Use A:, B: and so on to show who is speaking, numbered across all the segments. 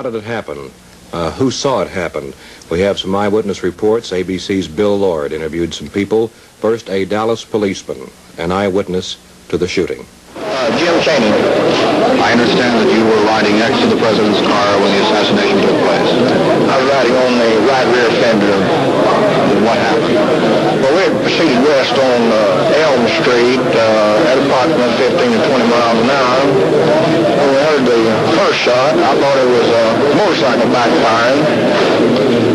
A: did it happen? Who saw it happen? We have some eyewitness reports. ABC's Bill Lord interviewed some people. First, a Dallas policeman, an eyewitness to the shooting.
B: Jim Chaney. I understand that you were riding next to the president's car when the assassination took place. I was riding on the right rear fender. What happened? Well, we had proceeded west on Elm Street at approximately 15 to 20 miles an hour. When we heard the first shot, I thought it was a motorcycle backfiring.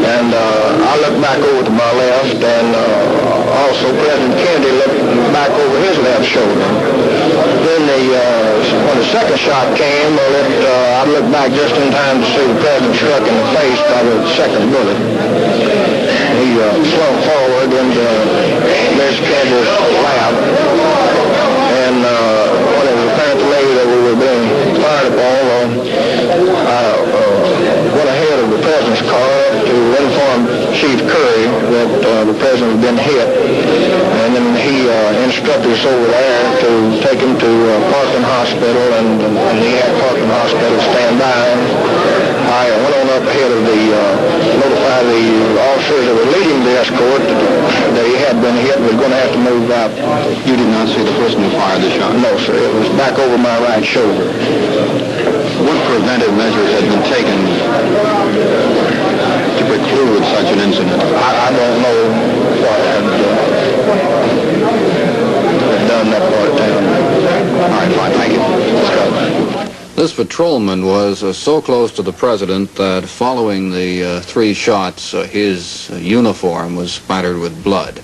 B: And I looked back over to my left, and also President Kennedy looked back over his left shoulder. Then when the second shot came, I looked back just in time to see the president struck in the face by the second bullet. He slung forward into Miss Kennedy's lap, and when it was apparent to me that we were being fired upon, I went ahead of the president's car to inform Chief Curry that the president had been hit, and then he instructed us over there to take him to Parkland Hospital, and he had Parkland Hospital stand by. I went on up ahead of notify the officers that were leading the escort that he had been hit and was going to have to move out. You did not see the person who fired the shot? No, sir. It was back over my right shoulder. What preventive measures had been taken to preclude such an incident? I don't know what had done that part of town. All right, fine. Thank you. Let's go.
C: This patrolman was so close to the president that following the 3 shots, his uniform was spattered with blood.